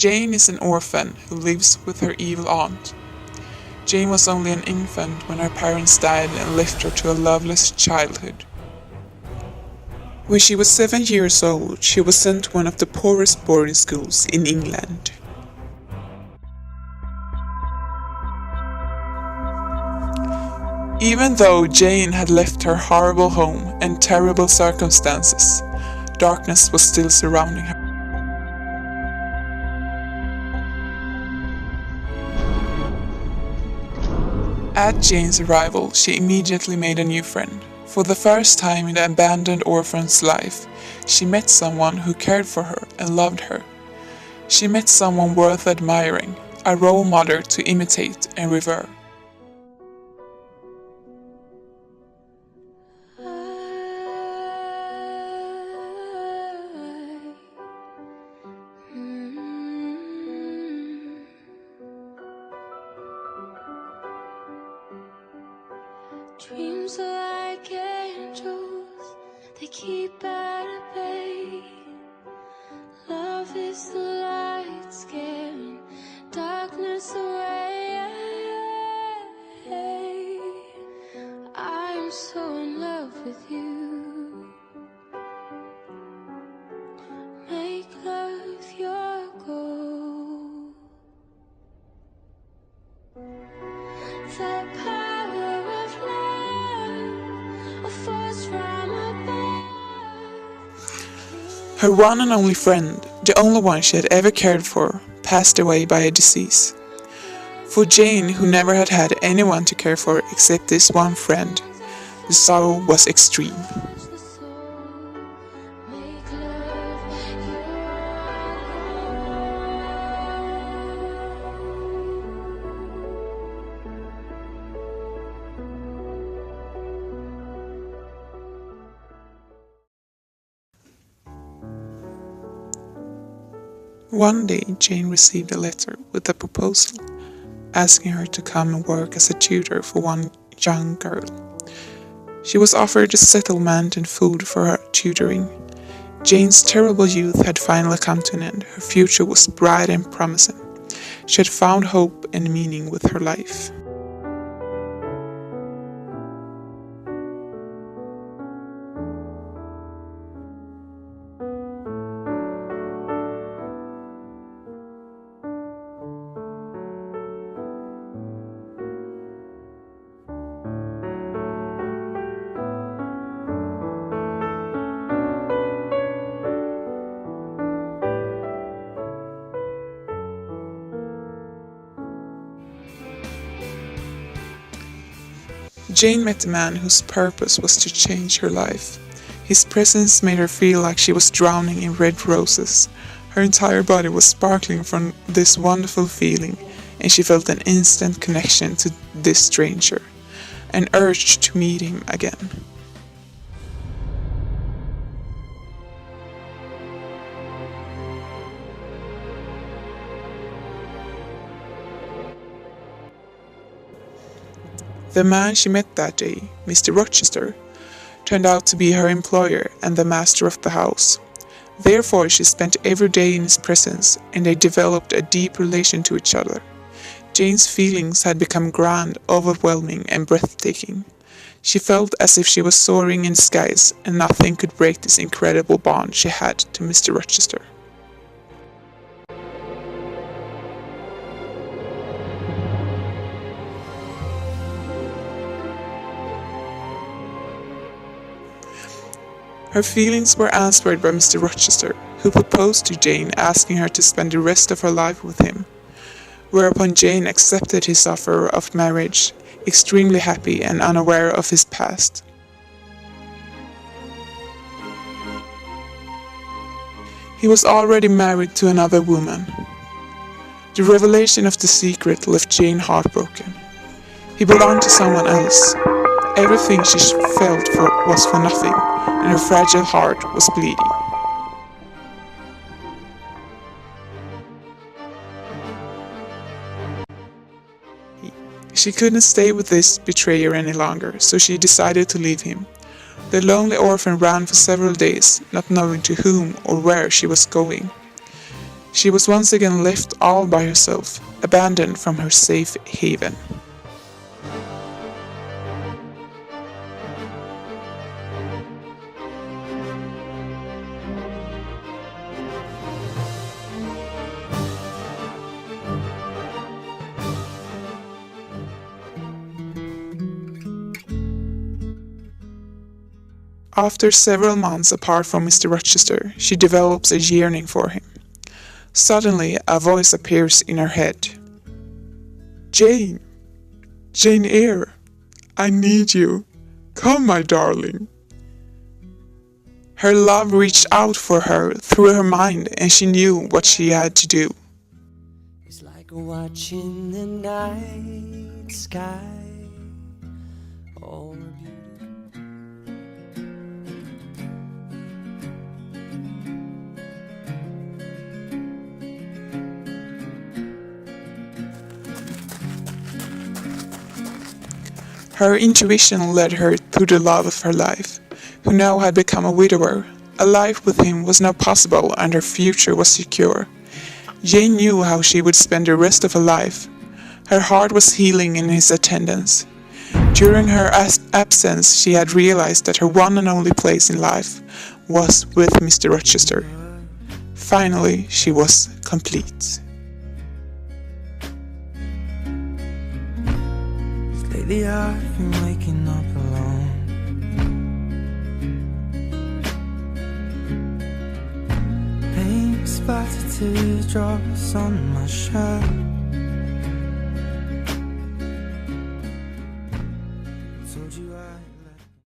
Jane is an orphan who lives with her evil aunt. Jane was only an infant when her parents died and left her to a loveless childhood. When she was 7 years old, she was sent to one of the poorest boarding schools in England. Even though Jane had left her horrible home and terrible circumstances, darkness was still surrounding her. At Jane's arrival, she immediately made a new friend. For the first time in the abandoned orphan's life, she met someone who cared for her and loved her. She met someone worth admiring, a role model to imitate and revere. Dreams are like angels, they keep at bay. Love is the light scaring darkness away. I am so in love with you. Make love your goal. The power of love, a force from above. Her one and only friend, the only one she had ever cared for, passed away by a disease. For Jane, who never had had anyone to care for except this one friend, the sorrow was extreme. Make love your One day, Jane received a letter with a proposal, asking her to come and work as a tutor for one young girl. She was offered a settlement and food for her tutoring. Jane's terrible youth had finally come to an end. Her future was bright and promising. She had found hope and meaning with her life. Jane met a man whose purpose was to change her life. His presence made her feel like she was drowning in red roses. Her entire body was sparkling from this wonderful feeling, and she felt an instant connection to this stranger, an urge to meet him again. The man she met that day, Mr. Rochester, turned out to be her employer and the master of the house. Therefore, she spent every day in his presence, and they developed a deep relation to each other. Jane's feelings had become grand, overwhelming, and breathtaking. She felt as if she was soaring in the skies, and nothing could break this incredible bond she had to Mr. Rochester. Her feelings were answered by Mr. Rochester, who proposed to Jane, asking her to spend the rest of her life with him, whereupon Jane accepted his offer of marriage, extremely happy and unaware of his past. He was already married to another woman. The revelation of the secret left Jane heartbroken. He belonged to someone else. Everything she felt was for nothing, and her fragile heart was bleeding. She couldn't stay with this betrayer any longer, so she decided to leave him. The lonely orphan ran for several days, not knowing to whom or where she was going. She was once again left all by herself, abandoned from her safe haven. After several months apart from Mr. Rochester, she develops a yearning for him. Suddenly, a voice appears in her head. Jane! Jane Eyre! I need you! Come, my darling! Her love reached out for her through her mind, and she knew what she had to do. It's like watching the night sky. All Her intuition led her to the love of her life, who now had become a widower. A life with him was now possible and her future was secure. Jane knew how she would spend the rest of her life. Her heart was healing in his attendance. During her absence, she had realized that her one and only place in life was with Mr. Rochester. Finally, she was complete. lately I've been waking up alone. Paint splattered teardrops on my shirt. Told you I